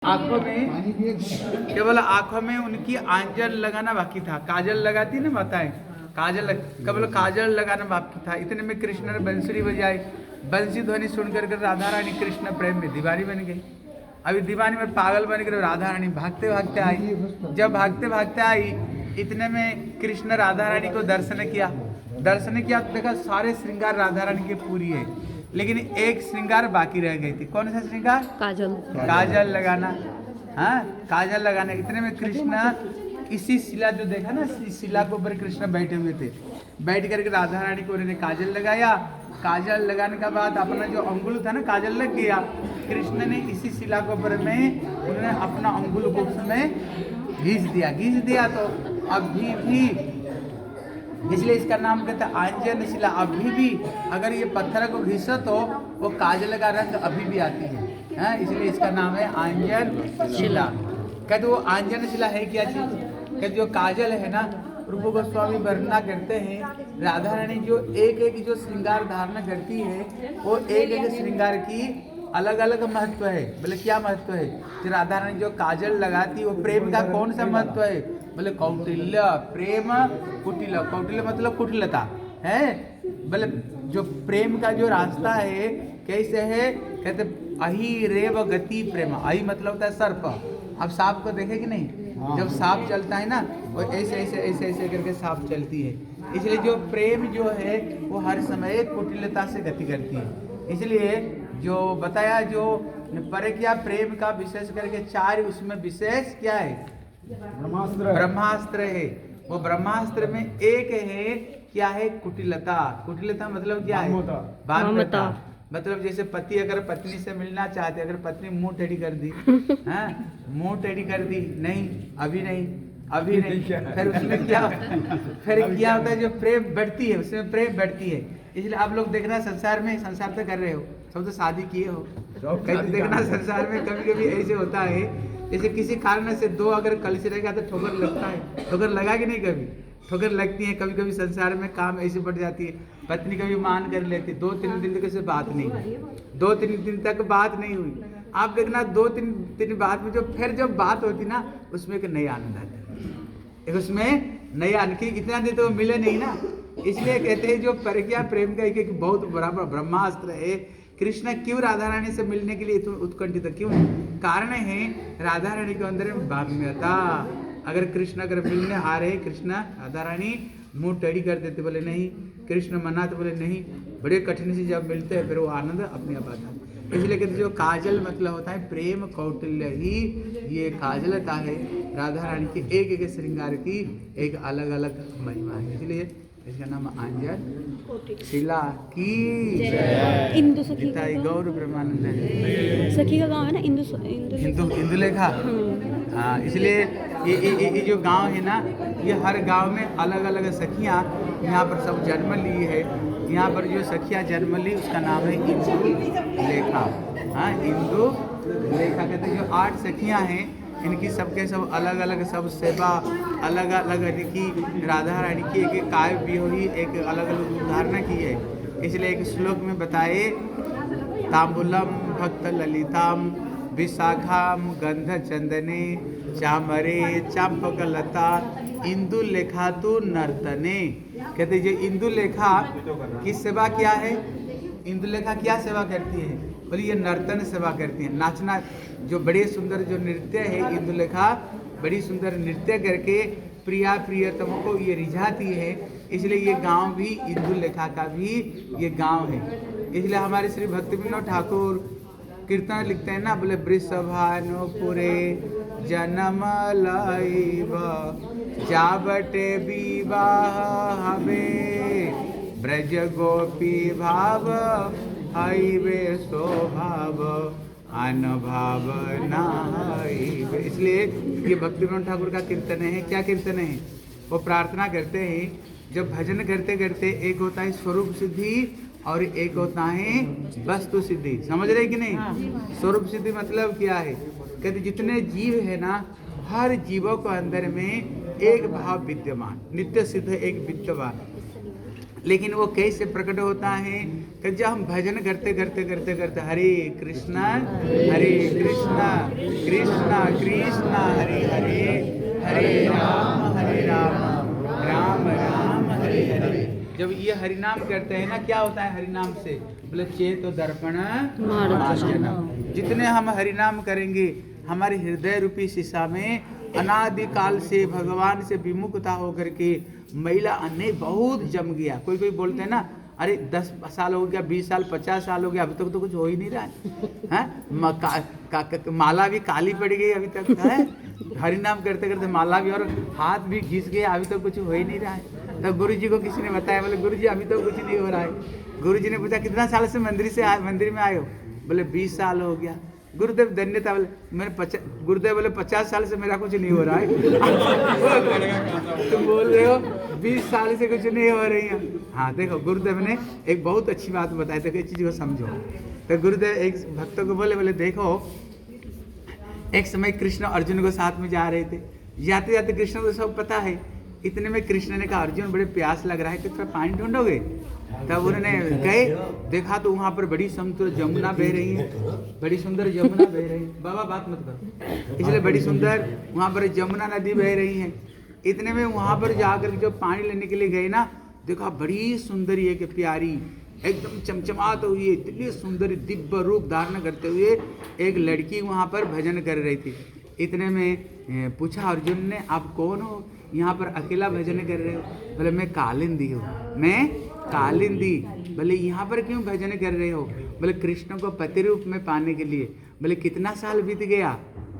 आंखों में केवल आंखों में उनकी आंचल लगाना बाकी था। काजल लगाती ना माताएं, केवल काजल लगाना बाकी था। इतने में कृष्ण ने बंसुरी बजाई। बंसी ध्वनि सुनकर राधा रानी कृष्ण प्रेम में दीवानी बन गई। अभी दीवानी में पागल बन कर राधा रानी भागते भागते आई। जब भागते भागते आई, इतने में कृष्ण राधा रानी को दर्शन किया तो देखा सारे श्रृंगार राधा रानी के पूरी है, लेकिन एक श्रृंगार बाकी रह गई थी। कौन सा श्रृंगार? काजल लगाना। हाँ, काजल लगाना। इतने में कृष्ण इसी शिला जो देखा ना, इस शिला के ऊपर कृष्ण बैठे हुए थे। बैठ करके राधा रानी को उन्होंने काजल लगाया। काजल लगाने के बाद अपना जो अंगुल था ना, काजल लग गया। कृष्ण ने इसी शिला के ऊपर में उन्होंने अपना अंगुल को उसमें घिस दिया तो अभी भी, इसलिए इसका नाम कहते हैं आंजन शिला। अभी भी अगर ये पत्थर को घिसो तो वो काजल का रंग अभी भी आती है, इसलिए इसका नाम है आंजन शिला। कहते वो आंजन शिला है क्या चीज? कहते जो काजल है ना, रूप गोस्वामी वर्णना करते हैं, राधा रानी जो एक जो श्रृंगार धारणा करती है, वो एक श्रृंगार की अलग अलग महत्व है। बोले क्या महत्व है? जो राधा रानी जो काजल लगाती, वो प्रेम का कौन सा महत्व है? बोले कौटिल्य, प्रेम कुटिल। कौटिल्य मतलब कुटिलता है। बोले जो प्रेम का जो रास्ता है कैसे है? कहते अहि रेव गति प्रेम। अहि मतलब होता है सर्प। अब सांप को देखे कि नहीं? जब सांप चलता है ना, वो ऐसे करके सांप चलती है। इसलिए जो प्रेम जो है वो हर समय कुटिलता से गति करती है। इसलिए जो बताया, जो परकिया प्रेम का विशेष करके 4 उसमें विशेष क्या है? ब्रह्मास्त्र है। वो ब्रह्मास्त्र में एक है क्या है? कुटिलता। कुटिलता मतलब क्या है? बाध्यता। मतलब जैसे पति अगर पत्नी से मिलना चाहते, अगर पत्नी मुंह टेढ़ी कर दी, मुंह टेढ़ी कर दी, नहीं अभी नहीं, फिर उसमें क्या होता है? जो प्रेम बढ़ती है, उसमें प्रेम बढ़ती है। इसलिए आप लोग देखना संसार तो कर रहे हो, सब तो शादी किए हो, कहीं देखना संसार में कभी कभी ऐसे होता है, जैसे किसी कारण से 2 अगर कलश रहेगा तो ठोकर लगता है। ठोकर लगा कि नहीं? कभी ठोकर लगती है। कभी कभी संसार में काम ऐसे बढ़ जाती है, पत्नी कभी मान कर लेती, 2-3 दिन तक से बात नहीं हुई, 2-3 दिन तक बात नहीं हुई। आप देखना 2-3 दिन बाद में फिर जब बात होती ना, उसमें एक नया आनंद आता है, उसमें नया आनंद। इतना दिन तो मिले नहीं ना, इसलिए कहते हैं जो परकिया प्रेम का एक बहुत बड़ा ब्रह्मास्त्र है। कृष्ण क्यों राधा रानी से मिलने के लिए इतना उत्कंठित क्यों? कारण है राधा रानी के अंदर में बाम्यता। अगर कृष्ण अगर मिलने आ रहे, कृष्ण राधा रानी मुंह टेढ़ी कर देते, बोले नहीं। कृष्ण मनाते, बोले नहीं। बड़े कठिन से जब मिलते हैं, फिर वो आनंद अपने आप आता है। इसलिए कहते जो काजल मतलब होता है प्रेम कौटिल्य ही, ये काजलता है राधा रानी की एक श्रृंगार की एक अलग अलग महिमा है। इसलिए इसका नाम आंजन शिला की। इंदु सखी का गौर ब्रह्मानंद सखी का गाँव है ना, इंदुलेखा। हाँ, इसलिए ये जो गांव है ना, ये हर गांव में अलग अलग सखियाँ यहाँ पर सब जन्म ली है। यहाँ पर जो सखियाँ जन्म ली उसका नाम है इंदुलेखा। हाँ, इंदुलेखा कहते हैं। जो 8 सखियाँ हैं, इनकी सबके सब अलग अलग सब सेवा अलग अलग की राधा रानी की एक काव्य भी हुई, एक अलग अलग उदाहरण की है। इसलिए एक श्लोक में बताए, तांबुलम भक्त ललिताम विशाखाम गंध चंदने चामरे चांपकलता इंदुलेखा तो नर्तने। कहते जो इंदुलेखा की सेवा क्या है? इंदुलेखा क्या सेवा करती है? बोली ये नर्तन सेवा करती है, नाचना। जो बड़े सुंदर जो नृत्य है, इंदुलेखा बड़ी सुंदर नृत्य करके प्रियतमों को ये रिझाती है। इसलिए ये गांव भी इंदुलेखा का भी ये गांव है। इसलिए हमारे श्री भक्ति विनोद ठाकुर कीर्तन लिखते हैं ना, बोले वृषभानुपुरे जन्म लाइब जाबटे विवाह हवे ब्रज गोपी भाव हाईवे स्वभाव अनुभव नाइबे। इसलिए ये भक्ति विनोद ठाकुर का कीर्तन है। क्या कीर्तन है? वो प्रार्थना करते हैं, जब भजन करते करते एक होता है स्वरूप सिद्धि और एक होता है वस्तु सिद्धि। समझ रहे कि नहीं? स्वरूप सिद्धि मतलब क्या है? कहते जितने जीव है ना, हर जीवों को अंदर में एक भाव विद्यमान, नित्य सिद्ध एक विद्यमान। लेकिन वो कैसे प्रकट होता है कि जब हम भजन करते करते करते करते हरे कृष्णा कृष्णा कृष्णा हरे हरे हरे राम राम राम हरे हरे। जब ये हरिनाम करते हैं ना, क्या होता है हरिनाम से? बोले चेत दर्पण मार्जनम। जितने हम हरिनाम करेंगे, हमारे हृदय रूपी शीशा में अनादिकाल से भगवान से विमुखता होकर के महिला अनेक बहुत जम गया। कोई कोई बोलते हैं ना, अरे 10 साल हो गया, 20 साल 50 साल हो गया, अभी तक तो कुछ हो ही नहीं रहा है। माला भी काली पड़ गई अभी तक है, हरिनाम करते करते माला भी और हाथ भी घिस गया, अभी तक कुछ हो ही नहीं रहा है। तब गुरु जी को किसी ने बताया, बोले गुरु जी अभी तो कुछ नहीं हो रहा है। गुरु जी ने पूछा कितना साल से मंदिर में आए हो? बोले 20 साल हो गया। गुरुदेव धन्यता। बोले गुरुदेव बोले 50 साल से मेरा कुछ नहीं हो रहा है। तुम बोल रहे हो 20 साल से कुछ नहीं हो रही है। हाँ देखो, गुरुदेव ने एक बहुत अच्छी बात बताई, तो इस चीज को समझो। तो गुरुदेव एक भक्तों को बोले देखो, एक समय कृष्ण अर्जुन को साथ में जा रहे थे, जाते जाते कृष्ण को सब पता है। इतने में कृष्ण ने कहा अर्जुन बड़े प्यास लग रहा है, तो थोड़ा पानी ढूंढोगे? तब उन्होंने गए, देखा तो वहां पर बड़ी सुंदर जमुना बह रही है, बड़ी सुंदर जमुना बह रही है। बाबा बात मत करो, इसलिए बड़ी सुंदर वहां पर जमुना नदी बह रही है। इतने में वहां पर जाकर जब पानी लेने के लिए गए ना, देखा बड़ी सुंदरी है कि प्यारी, एकदम चमचमाते हुए, इतनी सुंदर दिव्य रूप धारण करते हुए एक लड़की वहां पर भजन कर रही थी। इतने में पूछा अर्जुन ने, आप कौन हो, यहाँ पर अकेला भजन कर रहे हो? बोले मैं कालिंदी हूँ, मैं कालिंदी। बोले यहाँ पर क्यों भजन कर रहे हो? बोले कृष्ण को पति रूप में पाने के लिए। बोले कितना साल बीत गया?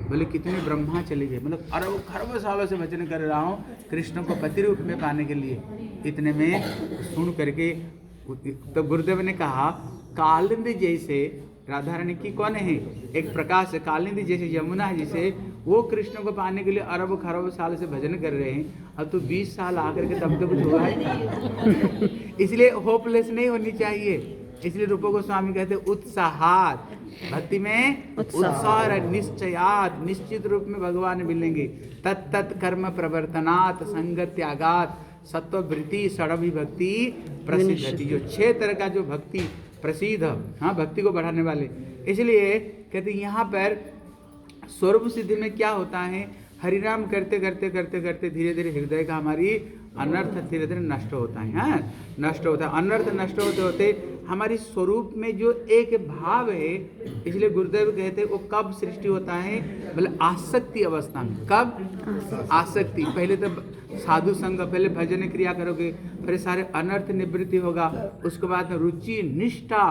बोले कितने ब्रह्मा चले गए, मतलब अरबों खरबों सालों से भजन कर रहा हूँ कृष्ण को पति रूप में पाने के लिए। इतने में सुन करके तो गुरुदेव ने कहा, कालिंदी जैसे राधा रानी की कौन है? एक प्रकाश है। कालिंदी जैसे यमुना है, जिसे वो कृष्ण को पाने के लिए अरब खरब साल से भजन कर रहे हैं, अब तो 20 साल आकर के तब तो कुछ हुआ है। इसलिए होपलेस नहीं होनी चाहिए। इसलिए रूप गोस्वामी कहते उत्साहात, भक्ति में उत्साह, निश्चयात, निश्चित रूप में भगवान मिलेंगे। तत्त कर्म प्रवर्तनात् संगत त्यागात सत्ववृत्ति षडभिभक्ति प्रसिद्धति। जो 6 तरह का जो भक्ति प्रसिद्ध, हाँ भक्ति को बढ़ाने वाले। इसलिए कहते यहाँ पर स्वरूप सिद्धि में क्या होता है, हरिनाम करते करते करते करते धीरे धीरे हृदय का हमारी अनर्थ धीरे धीरे नष्ट होता है। हाँ नष्ट होता है, अनर्थ नष्ट होते होते हमारी स्वरूप में जो एक भाव है। इसलिए गुरुदेव कहते हैं वो कब सृष्टि होता है? बोले आसक्ति अवस्था में। कब? आसक्ति। पहले तो साधु संग, पहले भजन क्रिया करोगे, फिर सारे अनर्थ निवृत्ति होगा, उसके बाद में रुचि निष्ठा,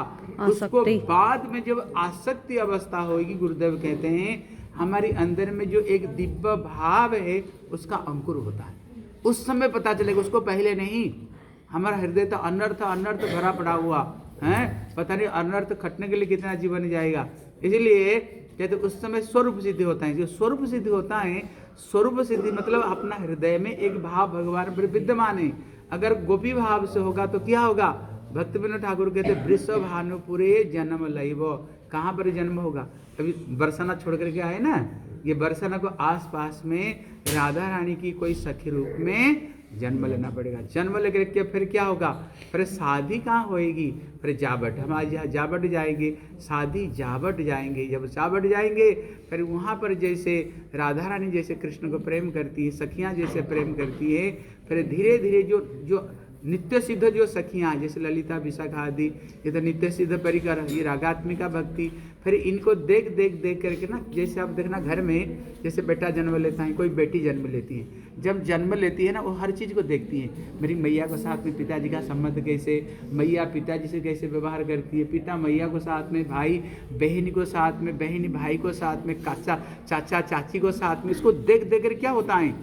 उसको बाद में जब आसक्ति अवस्था होगी, गुरुदेव कहते हैं हमारी अंदर में जो एक दिव्य भाव है उसका अंकुर होता है। उस समय पता चलेगा, उसको पहले नहीं। हमारा हृदय तो अनर्थ अनर्थ भरा पड़ा हुआ है, पता नहीं अनर्थ खटने के लिए कितना जीवन जाएगा। इसलिए कहते उस समय स्वरूप सिद्धि होता है। जो स्वरूप सिद्धि होता है, स्वरूप सिद्धि मतलब अपना हृदय में एक भाव भगवान पर विद्यमान है। अगर गोपी भाव से होगा तो क्या होगा? भक्ति विनोद ठाकुर कहते वृषभ भानुपुरे जन्म लइबो। कहाँ पर जन्म होगा? अभी बरसाना छोड़ करके आए ना, ये बरसाना को आसपास में राधा रानी की कोई सखी रूप में जन्म लेना पड़ेगा। जन्म लेकर के फिर क्या होगा? फिर शादी कहाँ होएगी? फिर जाबट, हमारे यहाँ जाबट जाएंगे, शादी जाबट जाएंगे। जब जाबट जाएंगे फिर वहाँ पर जैसे राधा रानी जैसे कृष्ण को प्रेम करती है, सखियाँ जैसे प्रेम करती है, फिर धीरे धीरे जो नित्य सिद्ध जो सखियाँ जैसे ललिता विशाखा आदि, ये तो नित्य सिद्ध परिकर, ये रागात्मिका भक्ति। फिर इनको देख देख देख करके ना, जैसे आप देखना घर में जैसे बेटा जन्म लेता है, कोई बेटी जन्म लेती है, जब जन्म लेती है ना वो हर चीज़ को देखती है। मेरी मैया को साथ में पिताजी का संबंध कैसे, मैया पिताजी से कैसे व्यवहार करती है, पिता मैया को साथ में, भाई बहन को साथ में, बहन भाई को साथ में, चाचा चाची को साथ में, इसको देख देख कर क्या होता है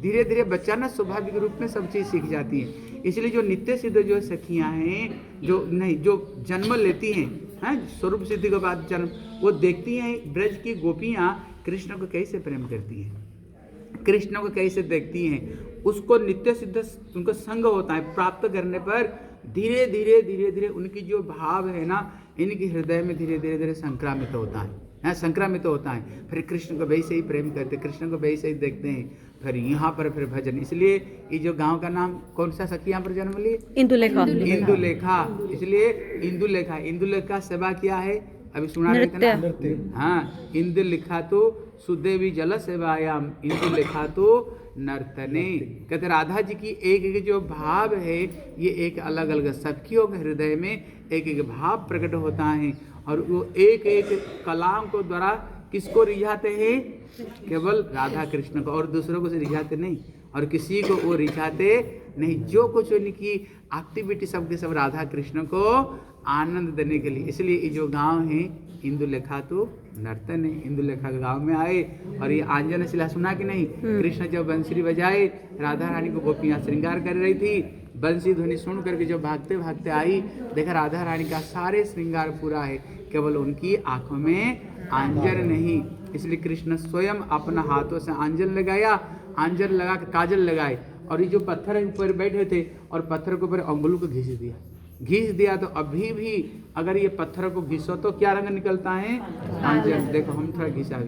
धीरे धीरे बच्चा ना स्वाभाविक रूप में सब चीज़ सीख जाती है। इसलिए जो नित्य सिद्ध जो सखियाँ हैं, जो जन्म लेती हैं, हैं स्वरूप सिद्धि के बाद जन्म, वो देखती हैं ब्रज की गोपियाँ कृष्ण को कैसे प्रेम करती हैं, कृष्ण को कैसे देखती हैं, उसको नित्य सिद्ध उनको संग होता है। प्राप्त करने पर धीरे धीरे धीरे धीरे उनकी जो भाव है ना, इनके हृदय में धीरे धीरे धीरे संक्रामित होता है। हाँ, संक्रामित होता है। फिर कृष्ण को वैसे ही प्रेम करते, कृष्ण को वैसे ही देखते हैं। फिर यहाँ पर फिर भजन, इसलिए ये जो गांव का नाम कौन सा सखी यहाँ पर जन्म लिए? इंदुलेखा। इंदुलेखा। इसलिए इंदुलेखा, इंदुलेखा सेवा किया है, अभी सुना रहे थे ना। हाँ, इंदुलेखा तो सुदेवी जल सेवायाम, इंदुलेखा तो नर्तने। कहते राधा जी की एक एक जो भाव है, ये एक अलग अलग सखियों के हृदय में एक एक भाव प्रकट होता है, और वो एक एक कलाम को द्वारा किसको रिझाते हैं? केवल राधा कृष्ण को, और दूसरों को रिझाते नहीं, और किसी को वो रिझाते नहीं। जो कुछ उनकी एक्टिविटी सबके सब राधा कृष्ण को आनंद देने के लिए। इसलिए ये जो गांव है इंदुलेखा तो नर्तन है, इंदुलेखा के गांव में आए, और ये आंजन शिला सुना कि नहीं? कृष्ण जब बंसुरी बजाए, राधा रानी को गोपियां श्रृंगार कर रही थी, बंसी ध्वनि सुन करके जब भागते भागते आई, देखा राधा रानी का सारे श्रृंगार पूरा है, केवल उनकी आंखों में आंजन नहीं। इसलिए कृष्ण स्वयं अपना हाथों से आंजन लगाया, आंजन लगा के काजल लगाए, और ये जो पत्थर के ऊपर बैठे थे, और पत्थर के ऊपर अंगुलों को घिस दिया, तो अभी भी अगर ये पत्थर को घिसो तो क्या रंग निकलता है? आंजन। देखो हम थोड़ा घिसा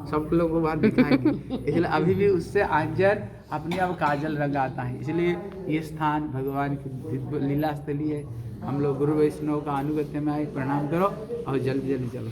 सब लोगों को बाहर दिखाएंगे, इसलिए अभी भी उससे आंजन अपने आप काजल रंग आता है। इसलिए ये स्थान भगवान की लीला स्थली है। हम लोग गुरु वैष्णव का अनुगत्य में आए, प्रणाम करो और जल्दी जल्दी चलो।